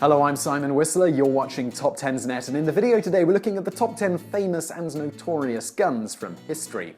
Hello, I'm Simon Whistler, you're watching TopTenzNet, and in the video today we're looking at the top 10 famous and notorious guns from history.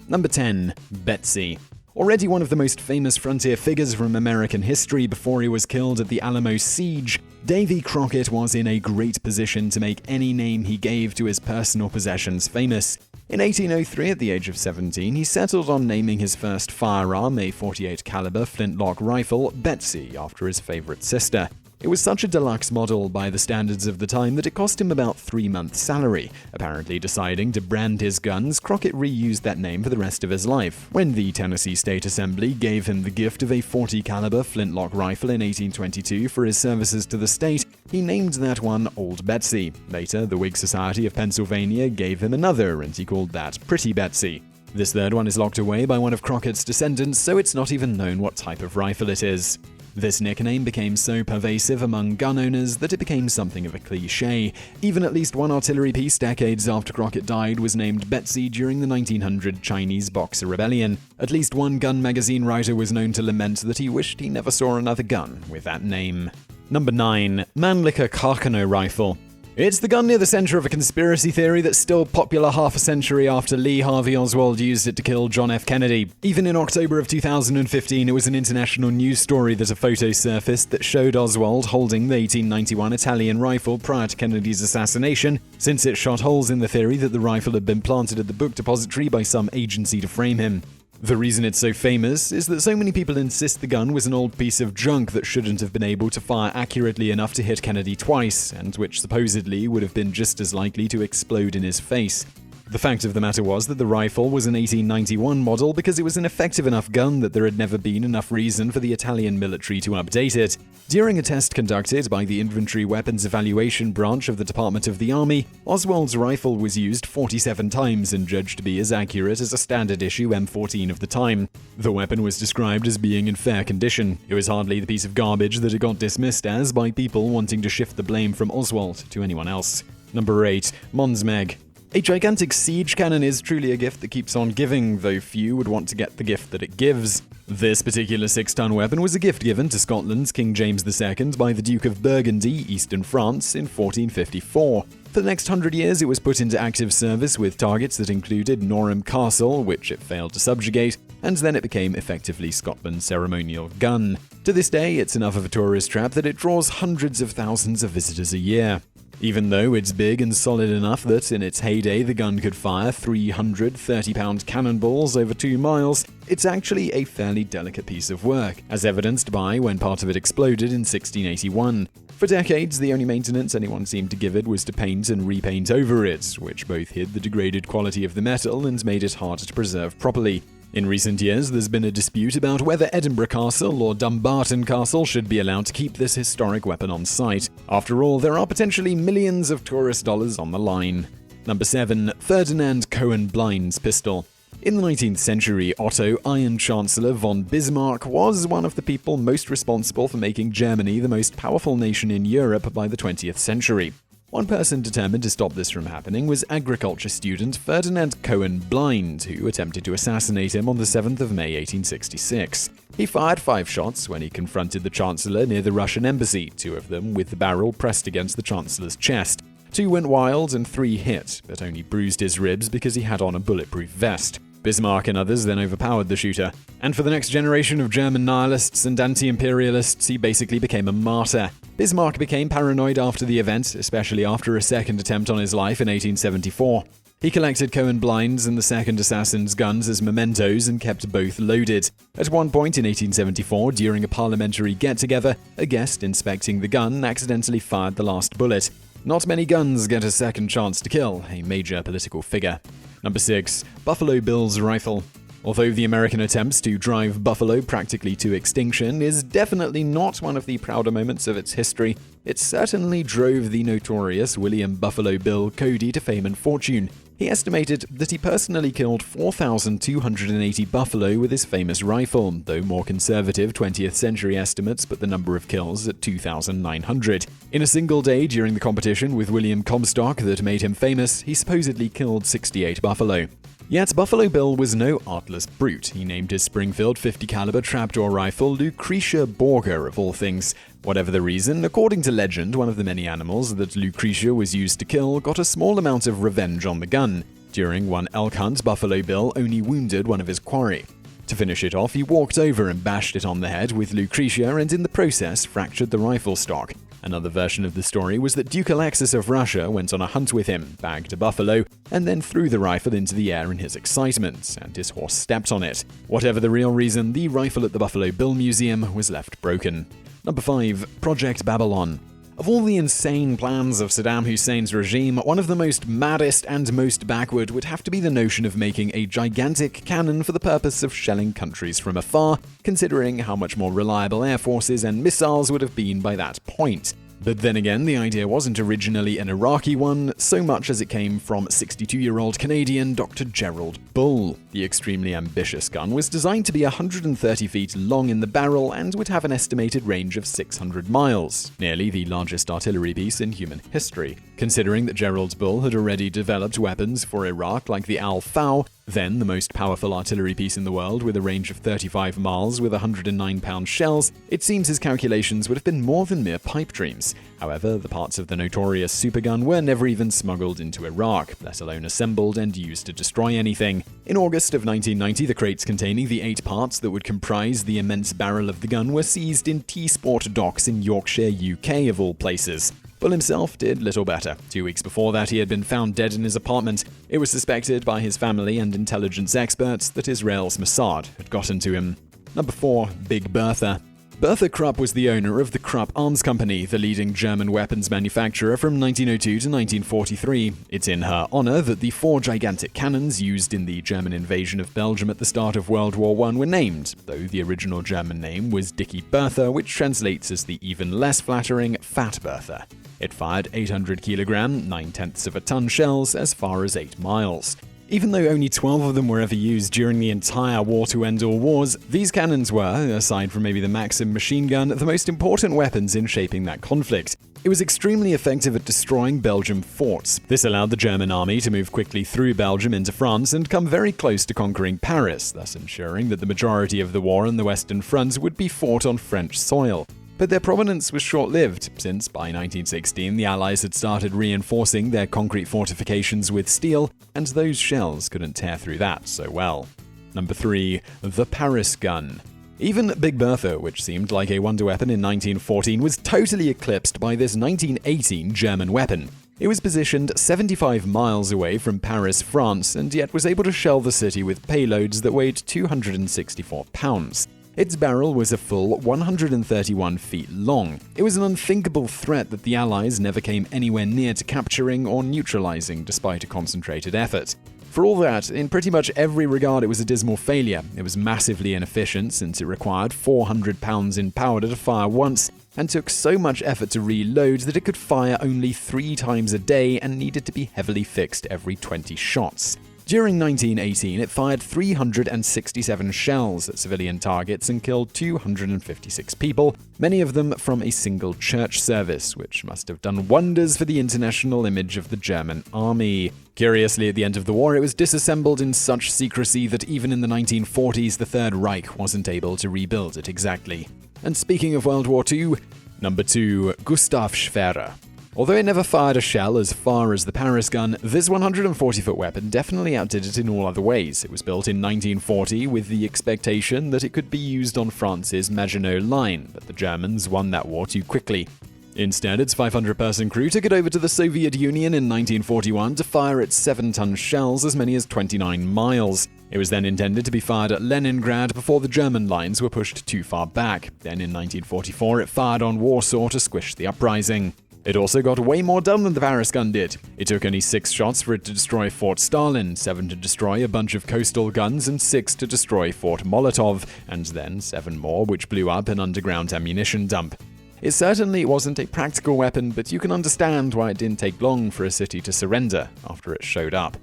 Number 10. Betsy. Already one of the most famous frontier figures from American history before he was killed at the Alamo Siege, Davy Crockett was in a great position to make any name he gave to his personal possessions famous. In 1803, at the age of 17, he settled on naming his first firearm, a .48 caliber flintlock rifle, Betsy, after his favorite sister. It was such a deluxe model by the standards of the time that it cost him about 3 months' salary. Apparently deciding to brand his guns, Crockett reused that name for the rest of his life. When the Tennessee State Assembly gave him the gift of a .40 caliber flintlock rifle in 1822 for his services to the state, he named that one Old Betsy. Later, the Whig Society of Pennsylvania gave him another, and he called that Pretty Betsy. This third one is locked away by one of Crockett's descendants, so it's not even known what type of rifle it is. This nickname became so pervasive among gun owners that it became something of a cliché. Even at least one artillery piece decades after Crockett died was named Betsy during the 1900 Chinese Boxer Rebellion. At least one gun magazine writer was known to lament that he wished he never saw another gun with that name. Number 9. Mannlicher-Carcano Rifle. It's the gun near the center of a conspiracy theory that's still popular half a century after Lee Harvey Oswald used it to kill John F. Kennedy. Even in October of 2015, it was an international news story that a photo surfaced that showed Oswald holding the 1891 Italian rifle prior to Kennedy's assassination, since it shot holes in the theory that the rifle had been planted at the book depository by some agency to frame him. The reason it's so famous is that so many people insist the gun was an old piece of junk that shouldn't have been able to fire accurately enough to hit Kennedy twice, and which supposedly would have been just as likely to explode in his face. The fact of the matter was that the rifle was an 1891 model because it was an effective enough gun that there had never been enough reason for the Italian military to update it. During a test conducted by the Infantry Weapons Evaluation Branch of the Department of the Army, Oswald's rifle was used 47 times and judged to be as accurate as a standard issue M14 of the time. The weapon was described as being in fair condition. It was hardly the piece of garbage that it got dismissed as by people wanting to shift the blame from Oswald to anyone else. Number 8. Mons Meg. A gigantic siege cannon is truly a gift that keeps on giving, though few would want to get the gift that it gives. This particular 6-ton weapon was a gift given to Scotland's King James II by the Duke of Burgundy, eastern France, in 1454. For the next 100 years, it was put into active service with targets that included Norham Castle, which it failed to subjugate, and then it became effectively Scotland's ceremonial gun. To this day, it's enough of a tourist trap that it draws hundreds of thousands of visitors a year. Even though it's big and solid enough that in its heyday the gun could fire 330-pound cannonballs over 2 miles, it's actually a fairly delicate piece of work, as evidenced by when part of it exploded in 1681. For decades, the only maintenance anyone seemed to give it was to paint and repaint over it, which both hid the degraded quality of the metal and made it harder to preserve properly. In recent years, there's been a dispute about whether Edinburgh Castle or Dumbarton Castle should be allowed to keep this historic weapon on site. After all, there are potentially millions of tourist dollars on the line. Number 7. Ferdinand Cohen-Blind's pistol. In the 19th century, Otto Iron Chancellor von Bismarck was one of the people most responsible for making Germany the most powerful nation in Europe by the 20th century. One person determined to stop this from happening was agriculture student Ferdinand Cohen-Blind, who attempted to assassinate him on the 7th of May 1866. He fired 5 shots when he confronted the Chancellor near the Russian embassy, 2 of them with the barrel pressed against the Chancellor's chest. 2 went wild and 3 hit, but only bruised his ribs because he had on a bulletproof vest. Bismarck and others then overpowered the shooter. And for the next generation of German nihilists and anti-imperialists, he basically became a martyr. Bismarck became paranoid after the event, especially after a second attempt on his life in 1874. He collected Cohen-Blind's and the second assassin's guns as mementos and kept both loaded. At one point in 1874, during a parliamentary get-together, a guest inspecting the gun accidentally fired the last bullet. Not many guns get a second chance to kill a major political figure. Number 6. Buffalo Bill's Rifle. Although the American attempts to drive buffalo practically to extinction is definitely not one of the prouder moments of its history, it certainly drove the notorious William Buffalo Bill Cody to fame and fortune. He estimated that he personally killed 4,280 buffalo with his famous rifle, though more conservative 20th century estimates put the number of kills at 2,900. In a single day during the competition with William Comstock that made him famous, he supposedly killed 68 buffalo. Yet Buffalo Bill was no artless brute. He named his Springfield 50 caliber trapdoor rifle Lucretia Borgia of all things. Whatever the reason, according to legend, one of the many animals that Lucretia was used to kill got a small amount of revenge on the gun. During one elk hunt, Buffalo Bill only wounded one of his quarry. To finish it off, he walked over and bashed it on the head with Lucretia and in the process fractured the rifle stock. Another version of the story was that Duke Alexis of Russia went on a hunt with him, bagged a buffalo, and then threw the rifle into the air in his excitement, and his horse stepped on it. Whatever the real reason, the rifle at the Buffalo Bill Museum was left broken. Number 5. Project Babylon. Of all the insane plans of Saddam Hussein's regime, one of the most maddest and most backward would have to be the notion of making a gigantic cannon for the purpose of shelling countries from afar, considering how much more reliable air forces and missiles would have been by that point. But then again, the idea wasn't originally an Iraqi one, so much as it came from 62-year-old Canadian Dr. Gerald Bull. The extremely ambitious gun was designed to be 130 feet long in the barrel and would have an estimated range of 600 miles, nearly the largest artillery piece in human history. Considering that Gerald Bull had already developed weapons for Iraq like the Al-Faw, then the most powerful artillery piece in the world with a range of 35 miles with 109-pound shells, it seems his calculations would have been more than mere pipe dreams. However, the parts of the Notorious supergun were never even smuggled into Iraq, let alone assembled and used to destroy anything. In August of 1990, the crates containing the 8 parts that would comprise the immense barrel of the gun were seized in T-Sport docks in Yorkshire, UK of all places. Bull himself did little better. 2 weeks before that, he had been found dead in his apartment. It was suspected by his family and intelligence experts that Israel's Mossad had gotten to him. Number 4. Big Bertha. Bertha Krupp was the owner of the Krupp Arms Company, the leading German weapons manufacturer from 1902 to 1943. It's in her honor that the 4 gigantic cannons used in the German invasion of Belgium at the start of World War I were named, though the original German name was Dicky Bertha, which translates as the even less flattering Fat Bertha. It fired 800 kilogram, 9/10 of a ton shells as far as 8 miles. Even though only 12 of them were ever used during the entire war-to-end-all wars, these cannons were, aside from maybe the Maxim machine gun, the most important weapons in shaping that conflict. It was extremely effective at destroying Belgian forts. This allowed the German army to move quickly through Belgium into France and come very close to conquering Paris, thus ensuring that the majority of the war on the Western Front would be fought on French soil. But their prominence was short-lived, since by 1916 the Allies had started reinforcing their concrete fortifications with steel, and those shells couldn't tear through that so well. Number 3. The Paris Gun. Even Big Bertha, which seemed like a wonder weapon in 1914, was totally eclipsed by this 1918 German weapon. It was positioned 75 miles away from Paris, France, and yet was able to shell the city with payloads that weighed 264 pounds. Its barrel was a full 131 feet long. It was an unthinkable threat that the Allies never came anywhere near to capturing or neutralizing despite a concentrated effort. For all that, in pretty much every regard it was a dismal failure. It was massively inefficient since it required 400 pounds in powder to fire once, and took so much effort to reload that it could fire only 3 times a day and needed to be heavily fixed every 20 shots. During 1918, it fired 367 shells at civilian targets and killed 256 people, many of them from a single church service, which must have done wonders for the international image of the German army. Curiously, at the end of the war, it was disassembled in such secrecy that even in the 1940s, the Third Reich wasn't able to rebuild it exactly. And speaking of World War II, number 2, Gustav Schwerer. Although it never fired a shell as far as the Paris gun, this 140-foot weapon definitely outdid it in all other ways. It was built in 1940 with the expectation that it could be used on France's Maginot Line, but the Germans won that war too quickly. Instead, its 500-person crew took it over to the Soviet Union in 1941 to fire its 7-ton shells as many as 29 miles. It was then intended to be fired at Leningrad before the German lines were pushed too far back. Then in 1944, it fired on Warsaw to squish the uprising. It also got way more done than the Paris gun did. It took only 6 shots for it to destroy Fort Stalin, 7 to destroy a bunch of coastal guns, and 6 to destroy Fort Molotov, and then 7 more which blew up an underground ammunition dump. It certainly wasn't a practical weapon, but you can understand why it didn't take long for a city to surrender after it showed up.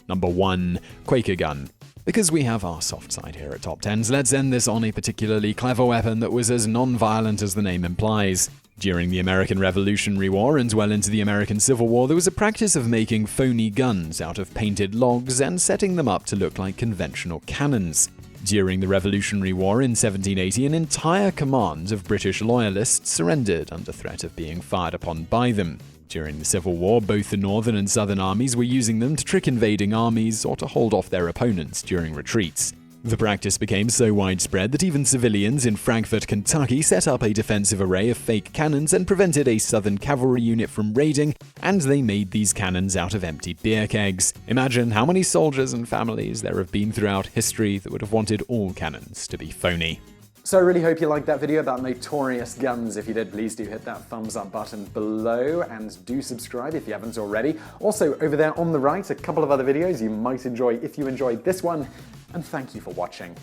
Number 1. Quaker Gun. Because we have our soft side here at TopTenz, let's end this on a particularly clever weapon that was as non-violent as the name implies. During the American Revolutionary War and well into the American Civil War, there was a practice of making phony guns out of painted logs and setting them up to look like conventional cannons. During the Revolutionary War in 1780, an entire command of British loyalists surrendered under threat of being fired upon by them. During the Civil War, both the Northern and Southern armies were using them to trick invading armies or to hold off their opponents during retreats. The practice became so widespread that even civilians in Frankfort, Kentucky set up a defensive array of fake cannons and prevented a Southern cavalry unit from raiding, and they made these cannons out of empty beer kegs. Imagine how many soldiers and families there have been throughout history that would have wanted all cannons to be phony. So I really hope you liked that video about Notorious guns. If you did, please do hit that thumbs up button below and do subscribe if you haven't already. Also, over there on the right, a couple of other videos you might enjoy if you enjoyed this one, and thank you for watching.